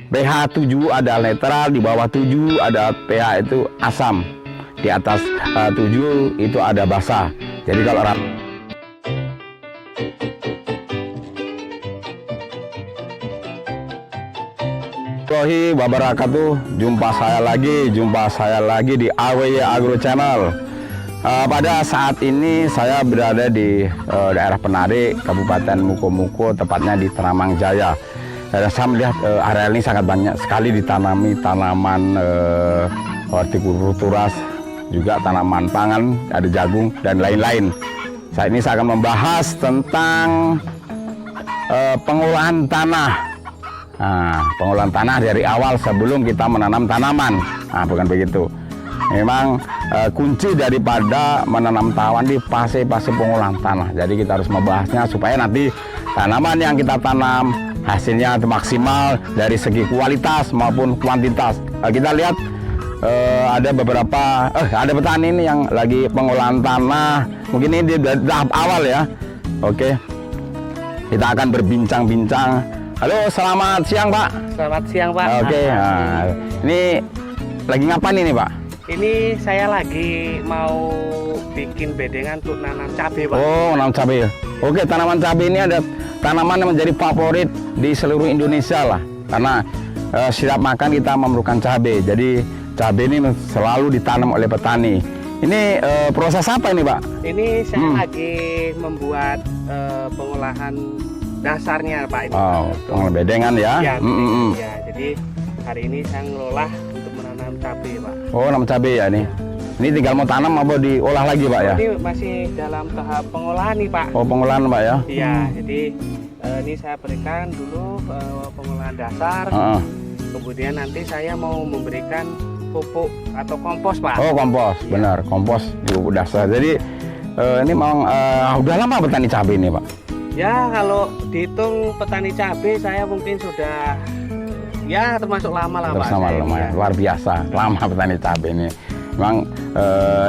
pH 7 adalah netral, di bawah 7 ada pH itu asam, di atas 7 itu ada basa. Jadi kalau Warahmatullahi wabarakatuh. Jumpa saya lagi di AWY Agro Channel. Pada saat ini saya berada di daerah Penarik, Kabupaten Mukomuko, tepatnya di Tanamang Jaya. Dan saya melihat area ini sangat banyak sekali ditanami tanaman hortikulturas, juga tanaman pangan, ada jagung dan lain-lain. Saat ini saya akan membahas tentang pengolahan tanah. Pengolahan tanah dari awal sebelum kita menanam tanaman. Bukan begitu. Memang kunci daripada menanam tanaman di fase-fase pengolahan tanah. Jadi kita harus membahasnya supaya nanti tanaman yang kita tanam hasilnya maksimal dari segi kualitas maupun kuantitas. Kita lihat ada beberapa ada petani ini yang lagi pengolahan tanah. Mungkin ini di tahap awal ya. Oke. Kita akan berbincang-bincang. Halo, selamat siang Pak. Selamat siang Pak. Oke, ini lagi ngapain ini Pak? Ini saya lagi mau bikin bedengan untuk nanam cabai Pak. Oh, nanam cabai. Oke, tanaman cabai ini ada tanaman yang menjadi favorit di seluruh Indonesia lah. Karena setiap makan kita memerlukan cabai. Jadi cabai ini selalu ditanam oleh petani. Ini proses apa ini Pak? Ini saya lagi membuat pengolahan dasarnya Pak. Ini pengolahan bedengan ya? Ya, ya, jadi hari ini saya ngelola untuk menanam cabai Pak. Oh, nanam cabai ya ini? Ini tinggal mau tanam apa diolah lagi Pak ya? Ini masih dalam tahap pengolahan nih Pak. Oh, pengolahan Pak ya? Iya, jadi ini saya berikan dulu pengolahan dasar. Kemudian nanti saya mau memberikan pupuk atau kompos Pak. Oh, kompos, benar, kompos di pupuk dasar. Jadi ini memang udah lama petani cabai ini Pak? Ya, kalau dihitung petani cabai saya mungkin sudah ya termasuk lama lah Pak. Ya. Luar biasa, lama petani cabai ini. Memang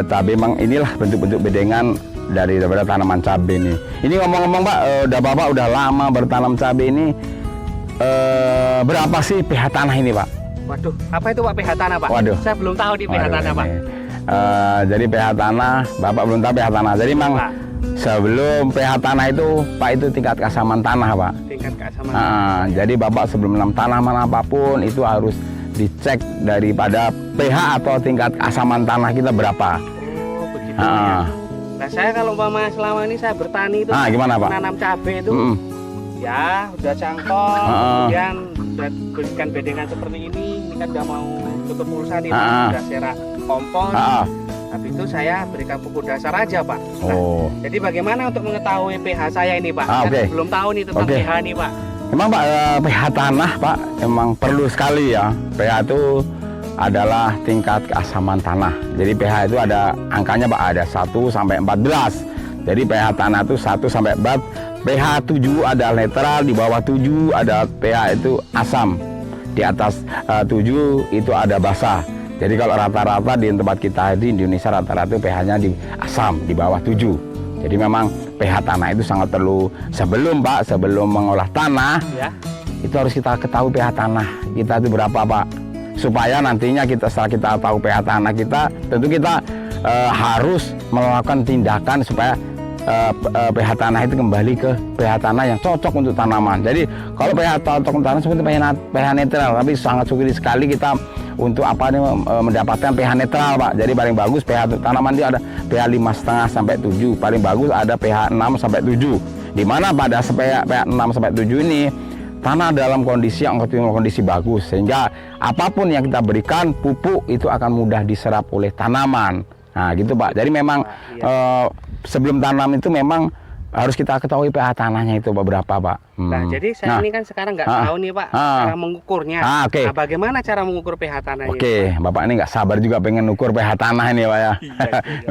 cabai memang inilah bentuk-bentuk bedengan daripada tanaman cabai ini. Ini ngomong-ngomong Pak, Bapak udah lama bertanam cabai ini. Berapa sih pH tanah ini Pak? Waduh, apa itu Pak pH tanah Pak? Waduh. Saya belum tahu di pH tanah Pak. Jadi pH tanah, Bapak belum tahu pH tanah. Jadi memang sebelum pH tanah itu Pak, itu tingkat keasaman tanah Pak. Tingkat keasaman tanah. Jadi Bapak sebelum menanam tanaman apapun itu harus dicek daripada pH atau tingkat keasaman tanah kita berapa. Oh, begitu ya. Nah, saya kalau selama ini saya bertani itu gimana Pak? Menanam cabai itu ya udah cangkol, kemudian udah berikan bedengan seperti ini kan udah mau tutup pulsa nih Pak, udah serak kompos. Habis itu saya berikan pupuk dasar aja Pak. Nah, jadi bagaimana untuk mengetahui pH saya ini Pak? Belum tahu nih tentang pH nih Pak. Memang Pak, pH tanah Pak emang perlu sekali ya. pH itu adalah tingkat keasaman tanah. Jadi pH itu ada angkanya Pak, ada 1 sampai 14. Jadi pH tanah itu 1 sampai 4. pH 7 adalah netral, di bawah 7 ada pH itu asam, di atas 7 itu ada basa. Jadi kalau rata-rata di tempat kita di Indonesia rata-rata pH-nya di asam, di bawah 7. Jadi memang pH tanah itu sangat perlu. Sebelum mengolah tanah ya, itu harus kita ketahui pH tanah kita itu berapa Pak, supaya nantinya setelah kita tahu pH tanah kita, tentu kita harus melakukan tindakan supaya pH tanah itu kembali ke pH tanah yang cocok untuk tanaman. Jadi kalau pH cocok untuk tanaman seperti pH netral, tapi sangat sulit sekali kita untuk mendapatkan pH netral Pak. Jadi paling bagus pH tanaman itu ada pH 5,5 sampai 7. Paling bagus ada pH 6 sampai 7. Di mana pada pH 6 sampai 7 ini tanah dalam kondisi bagus, sehingga apapun yang kita berikan pupuk itu akan mudah diserap oleh tanaman. Nah, gitu Pak. Jadi memang sebelum tanam itu memang harus kita ketahui pH tanahnya itu berapa Pak. Nah, jadi saya ini kan sekarang nggak tahu nih Pak cara mengukurnya. Nah, bagaimana cara mengukur pH tanahnya? Bapak ini nggak sabar juga pengen ukur pH tanah ini Pak ya.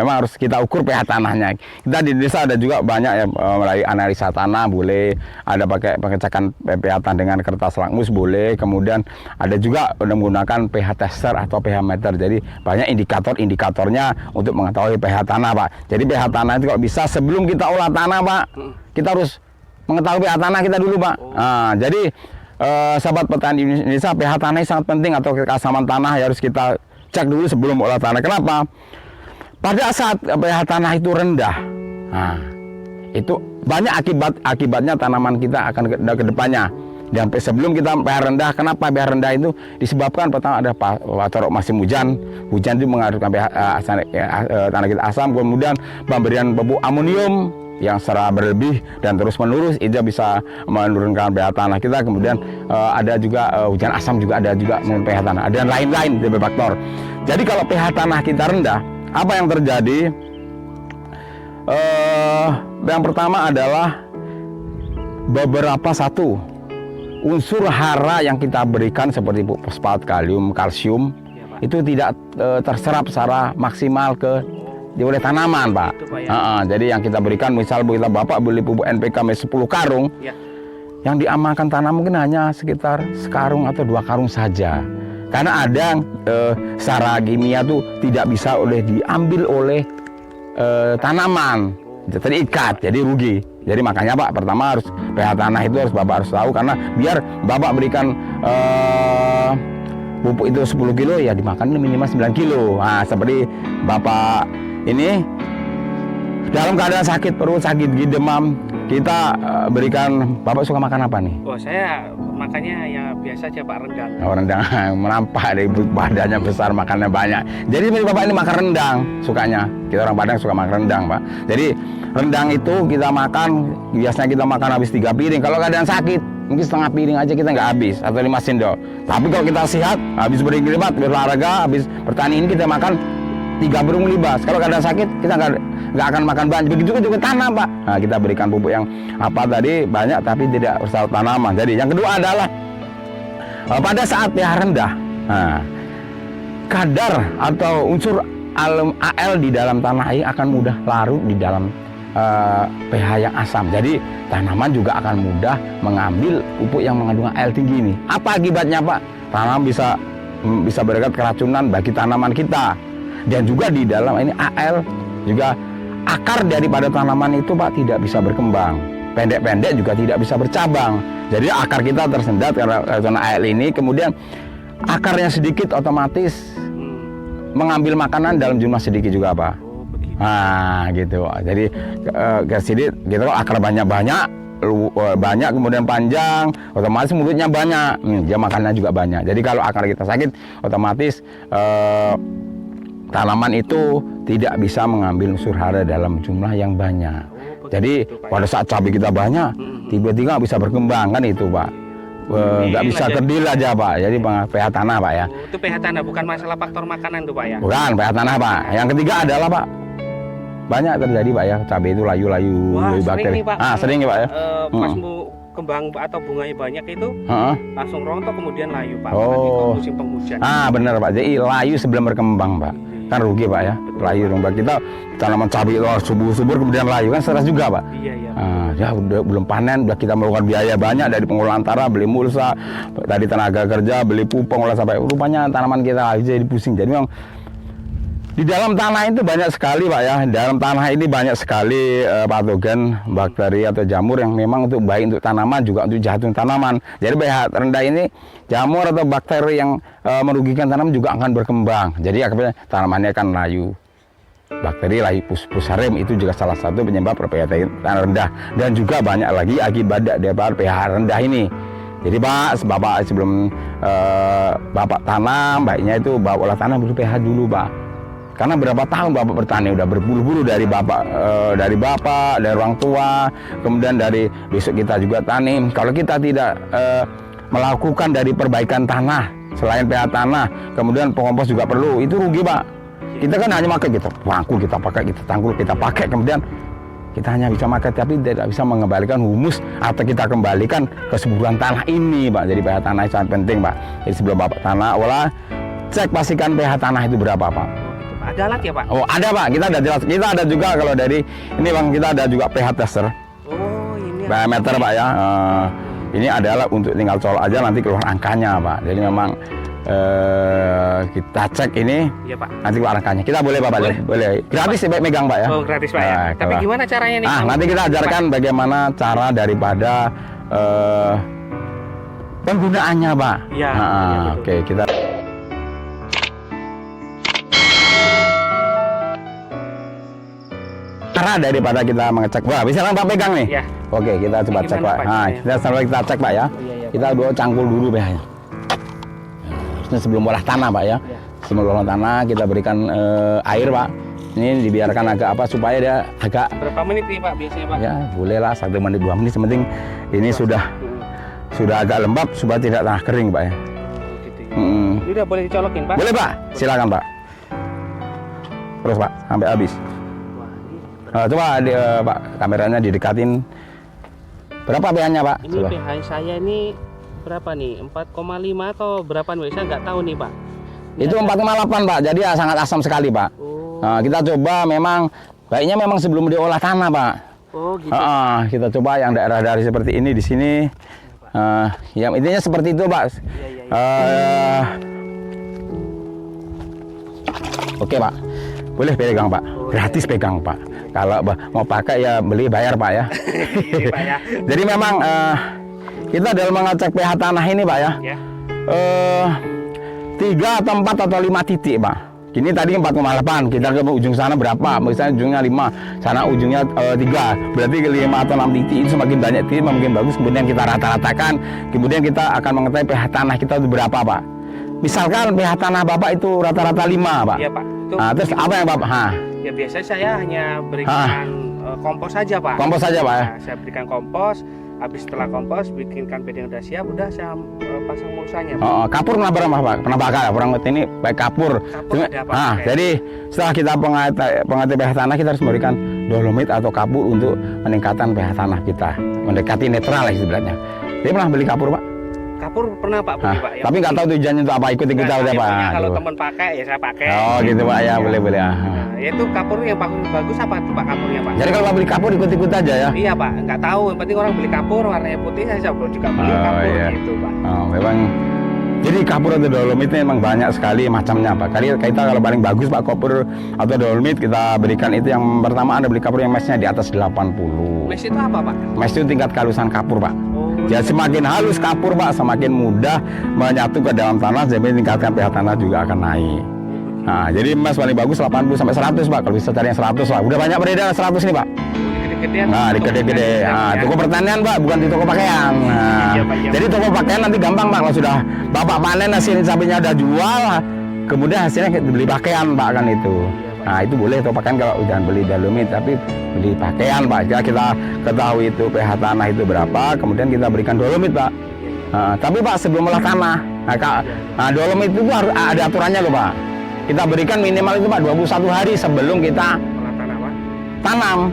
Memang harus kita ukur pH tanahnya. Kita di desa ada juga banyak ya, mulai analisa tanah boleh, ada pakai pengecekan pH tanah dengan kertas lakmus boleh, kemudian ada juga menggunakan pH tester atau pH meter. Jadi banyak indikatornya untuk mengetahui pH tanah Pak. Jadi pH tanah itu kalau bisa sebelum kita olah tanah Pak, kita harus mengetahui pH tanah kita dulu Pak. Jadi sahabat petani Indonesia, pH tanah sangat penting atau keasaman tanah harus kita cek dulu sebelum olah tanah. Kenapa? Pada saat pH tanah itu rendah, nah, itu banyak akibatnya tanaman kita akan ke depannya. Dan sebelum kita pH rendah, kenapa pH rendah itu disebabkan pertama ada water musim hujan itu mengaruhkan pH tanah kita asam, kemudian pemberian pupuk amonium yang secara berlebih dan terus menerus itu bisa menurunkan pH tanah kita. Kemudian ada juga hujan asam juga ada juga pH tanah, dan lain-lain faktor. Jadi kalau pH tanah kita rendah, apa yang terjadi? Yang pertama adalah beberapa unsur hara yang kita berikan seperti fosfat, kalium, kalsium itu tidak terserap secara maksimal oleh tanaman, Pak. Itu, Pak, ya? Jadi yang kita berikan, misal Bapak beli pupuk NPK 10 karung, ya, yang diamankan tanam mungkin hanya sekitar sekarung atau 2 karung saja. Karena ada yang secara kimia tuh tidak bisa diambil oleh tanaman, terikat, jadi rugi. Jadi makanya Pak, pertama harus pH tanah itu Bapak harus tahu, karena biar Bapak berikan pupuk itu 10 kilo ya dimakan minimal 9 kilo. Nah, seperti Bapak ini dalam keadaan sakit perut, sakit gigi, demam, kita berikan. Bapak suka makan apa nih? Oh, saya makannya ya biasa aja, Pak, rendang. Oh, rendang. Menampak dari badannya besar, makannya banyak. Jadi Bapak ini makan rendang sukanya. Kita orang Padang suka makan rendang, Pak. Jadi rendang itu kita makan, biasanya kita makan habis 3 piring. Kalau keadaan sakit mungkin setengah piring aja kita nggak habis, atau 5 sendok. Tapi kalau kita sehat, habis berkeringat, berolahraga, habis bertani ini kita makan 3 burung libas. Kalau keadaan sakit kita nggak akan makan banyak. Begitu juga tanam, Pak. Nah, kita berikan pupuk yang apa tadi banyak tapi tidak bersama tanaman. Jadi yang kedua adalah pada saat pH rendah, nah, kadar atau unsur Al di dalam tanah air akan mudah larut di dalam pH yang asam. Jadi tanaman juga akan mudah mengambil pupuk yang mengandung Al tinggi ini. Apa akibatnya, Pak? Tanaman bisa berikat keracunan bagi tanaman kita. Dan juga di dalam ini Al juga akar daripada tanaman itu, Pak, tidak bisa berkembang. Pendek-pendek juga tidak bisa bercabang. Jadi akar kita tersendat karena Al ini, kemudian akarnya sedikit otomatis mengambil makanan dalam jumlah sedikit juga, Pak. Nah, gitu. Jadi sedikit gitu, akar banyak kemudian panjang, otomatis mulutnya banyak. Dia makannya juga banyak. Jadi kalau akar kita sakit, otomatis tanaman itu tidak bisa mengambil unsur hara dalam jumlah yang banyak. Jadi pada saat cabai kita banyak, tiba-tiba nggak bisa berkembang, kan itu, Pak. Nggak bisa kerdil aja, Pak. Jadi pH tanah, Pak, ya. Itu pH tanah, bukan masalah faktor makanan tuh, Pak, ya. Bukan, pH tanah, Pak. Yang ketiga adalah, Pak, banyak terjadi, Pak, ya, cabai itu layu-layu bakteri. Sering nih, Pak. Sering ya, Pak, ya. Pas kembang atau bunganya banyak itu langsung rontok kemudian layu, Pak. Oh, musim penghujan. Benar, Pak. Jadi layu sebelum berkembang, Pak. Kan rugi, Pak, ya. Layu dong, Pak. Kita tanaman cabai itu subur kemudian layu, kan stres juga, Pak. Iya. Ya udah belum panen, udah kita melakukan biaya banyak dari pengolahan tanah, beli mulsa, tadi tenaga kerja, beli pupuk, olah sampai rupanya tanaman kita layu jadi pusing. Jadi memang di dalam tanah itu banyak sekali, Pak, ya. Dalam tanah ini banyak sekali patogen, bakteri atau jamur yang memang untuk baik untuk tanaman juga untuk jahat untuk tanaman. Jadi pH rendah ini jamur atau bakteri yang merugikan tanaman juga akan berkembang. Jadi akhirnya tanamannya akan layu. Bakteri layu fusarium itu juga salah satu penyebab pH tanah rendah, dan juga banyak lagi akibat dari pH rendah ini. Jadi Bapak sebelum Bapak tanam, baiknya itu bawa olah tanah pH dulu, Pak. Karena berapa tahun Bapak bertani, udah berpuluh-puluh dari Bapak, dari orang tua, kemudian dari besok kita juga tani. Kalau kita tidak melakukan dari perbaikan tanah, selain pH tanah, kemudian pengompos juga perlu, itu rugi, Pak. Kita kan hanya pakai, kita pangkul, kita pakai, kita tangkul, kita pakai, kemudian kita hanya bisa makan, tapi tidak bisa mengembalikan humus atau kita kembalikan kesuburan tanah ini, Pak. Jadi pH tanah sangat penting, Pak. Jadi sebelum Bapak tanah olah, cek pastikan pH tanah itu berapa, Pak. Ada alat ya, Pak? Oh, ada, Pak. Kita ada jelas. Kita ada juga kalau dari ini, Bang, kita ada juga pH tester. Oh, ini meter, Pak, ya. Ini adalah untuk tinggal colok aja nanti keluar angkanya, Pak. Jadi memang kita cek ini, iya, Pak. Nanti keluar angkanya. Kita boleh, Pak, boleh. Gratis sih, megang, Pak, ya. Oh, gratis, Pak, ya. Tapi gimana caranya nih? Nanti kita ajarkan bagaimana cara daripada penggunaannya Pak. Iya. Oke, kita cara daripada kita mengecek. Wah, bisa Pak pegang nih. Iya. Oke, kita coba cek Pak. Nah, kita cek Pak ya. Kita dua cangkul dulu pH-nya. Harusnya sebelum olah tanah Pak ya. Sebelum olah tanah kita berikan air Pak. Ini dibiarkan agak apa supaya dia agak berapa menit nih Pak biasanya Pak? Ya bolehlah 1 menit 2 menit, sementing ini sudah agak lembab supaya tidak tanah kering Pak ya. Gitu ya. Ini udah boleh dicolokin Pak? Boleh Pak, silakan Pak. Terus Pak sampai habis. Coba Pak kameranya didekatin. Berapa pH-nya Pak? Ini pH saya ini berapa nih? 4,5 atau berapa nih? Saya nggak tahu nih Pak. Itu 4,8 Pak, jadi sangat asam sekali Pak. Nah, kita coba memang baiknya memang sebelum diolah tanah Pak. Oh gitu. Kita coba yang daerah dari seperti ini di sini. Yang intinya seperti itu Pak. Oke Pak, boleh pegang Pak, gratis pegang Pak. Kalau mau pakai ya beli bayar Pak ya. Jadi memang kita dalam mengecek pH tanah ini Pak ya. 3 atau 4 atau 5 titik Pak. Ini tadi 4,8, kita ke ujung sana berapa? Misalnya ujungnya 5, sana ujungnya 3. Berarti 5 atau 6 titik itu semakin banyak titik semakin bagus. Kemudian kita rata-ratakan, kemudian kita akan mengetahui pH tanah kita itu berapa Pak. Misalkan pH tanah Bapak itu rata-rata 5 Pak. Iya Pak. Terus apa yang Bapak? Ya biasanya saya hanya berikan kompos saja Pak. Kompos saja Pak ya? Saya berikan kompos. Habis setelah kompos, bikinkan bedeng udah siap, udah saya pasang mulsanya. Kapur pernah Pak? Pernah pakai? Orang ini baik kapur. Ada apa? Jadi setelah kita pengerti pH tanah, kita harus memberikan dolomit atau kapur untuk meningkatkan pH tanah kita, mendekati netral lah istilahnya. Jadi pernah beli kapur Pak? Kapur pernah Pak beli Pak. Ya, tapi nggak tahu tujuannya untuk apa, ikut-ikut aja Pak. Kalau teman pakai ya saya pakai. Oh gitu Pak ya, boleh-boleh. Ya itu kapur yang bagus apa tuh Pak kapurnya Pak? Jadi kalau beli kapur ikut-ikut aja ya? Iya Pak, nggak tahu. Yang penting orang beli kapur warnanya putih, saya juga beli kapur gitu Pak. Memang. Jadi kapur atau dolomit ini memang banyak sekali macamnya Pak. Kita kalau paling bagus Pak kapur atau dolomit kita berikan itu yang pertama Anda beli kapur yang mesnya di atas 80. Mes itu apa Pak? Mes itu tingkat kehalusan kapur Pak. Ya semakin halus kapur Pak, semakin mudah menyatu ke dalam tanah, jadi meningkatkan pH tanah juga akan naik. Nah, jadi mes paling bagus 80 sampai 100 Pak. Kalau bisa cari yang 100 lah. Udah banyak beredar 100 nih Pak. Nah, di gede-gede. Toko pertanian Pak, bukan di toko pakaian. Nah, jadi toko pakaian nanti gampang Pak, kalau sudah Bapak panen hasil cabenya udah jual, kemudian hasilnya beli pakaian Pak kan itu. Nah, itu boleh toko pakaian kalau jangan beli dolomit, tapi beli pakaian Pak. Jadi kita ketahui itu pH tanah itu berapa, kemudian kita berikan dolomit Pak. Tapi Pak sebelum olah tanah, dolomit itu harus ada aturannya loh Pak. Kita berikan minimal itu Pak 21 hari sebelum kita tanam.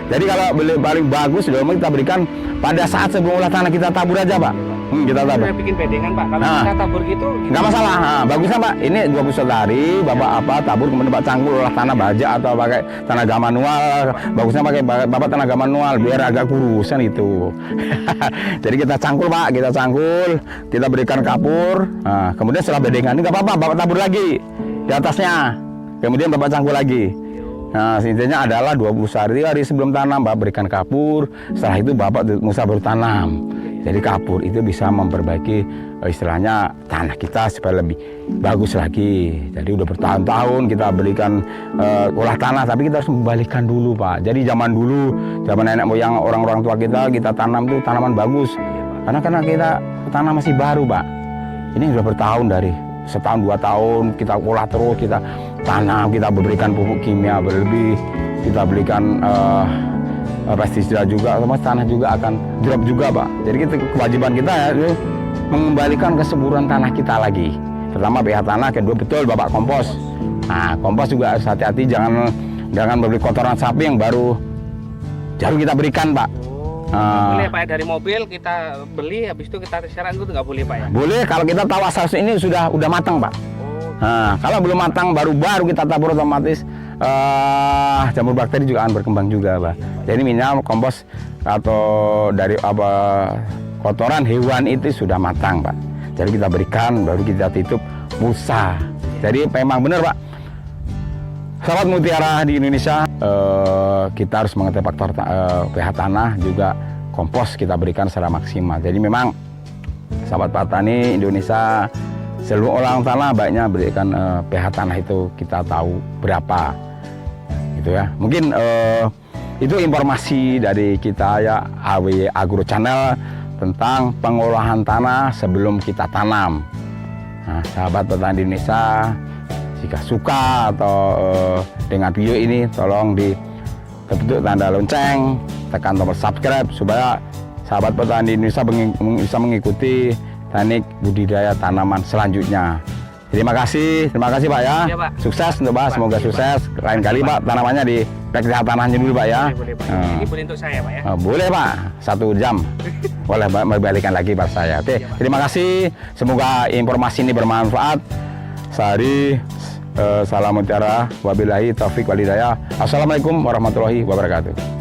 Jadi kalau paling bagus dolomit kita berikan pada saat sebelum olah tanah, kita tabur aja Pak. Kita tabur. Saya bikin bedengan Pak, kalau kita tabur gitu nggak masalah. Bagusnya Pak, ini 21 hari Bapak tabur, kemudian Bapak cangkul olah tanah baja atau pakai tenaga manual. Bagusnya pakai Bapak tenaga manual biar agak kurusan itu. Jadi kita cangkul Pak, kita berikan kapur. Kemudian setelah bedengan ini nggak apa-apa, Bapak tabur lagi di atasnya. Kemudian Bapak cangkul lagi. Nah, intinya adalah 21 hari sebelum tanam Bapak berikan kapur. Setelah itu Bapak Musa baru tanam. Jadi kapur itu bisa memperbaiki istilahnya tanah kita supaya lebih bagus lagi. Jadi udah bertahun-tahun kita berikan olah tanah, tapi kita harus membalikan dulu Pak. Jadi zaman dulu, zaman nenek moyang orang-orang tua kita tanam tuh tanaman bagus. Karena kita tanah masih baru Pak. Ini udah bertahun dari setahun 2 tahun kita olah terus, kita tanam, kita berikan pupuk kimia berlebih, kita berikan pestisida juga, otomatis tanah juga akan drop juga Pak. Jadi kewajiban kita ya mengembalikan kesuburan tanah kita lagi. Pertama pH tanah, kedua betul Bapak kompos. Nah, kompos juga harus hati-hati, jangan beli kotoran sapi yang baru kita berikan Pak. Boleh Pak, dari mobil kita beli, habis itu kita siram itu nggak boleh Pak ya? Boleh kalau kita tahu asal ini udah matang Pak. Nah, kalau belum matang baru kita tabur, otomatis jamur bakteri juga akan berkembang juga Pak. Jadi minimal kompos atau dari kotoran hewan itu sudah matang Pak. Jadi kita berikan, baru kita tutup mulsa. Jadi memang benar Pak, sahabat Mutiara di Indonesia, kita harus mengerti faktor pH tanah juga kompos kita berikan secara maksimal. Jadi memang sahabat petani Indonesia, seluruh orang tanah baiknya berikan pH tanah itu kita tahu berapa, gitu ya. Mungkin itu informasi dari kita ya, AWY Agro Channel, tentang pengolahan tanah sebelum kita tanam. Nah, sahabat petani Indonesia, jika suka atau dengan video ini, tolong diketuk tanda lonceng, tekan tombol subscribe supaya sahabat petani Indonesia bisa mengikuti teknik budidaya tanaman selanjutnya. Terima kasih Pak ya. Iya, Pak. Sukses untuk Pak, semoga sukses. Lain kali Pak tanamannya di periksa tanahnya dulu Pak ya. Boleh, Pak. Ini boleh untuk saya Pak ya. Boleh Pak, 1 jam. Boleh Pak, membalikan lagi Pak saya. Oke, terima kasih. Semoga informasi ini bermanfaat. Sehari salam mutiara, wabillahi taufik walhidayah. Assalamualaikum warahmatullahi wabarakatuh.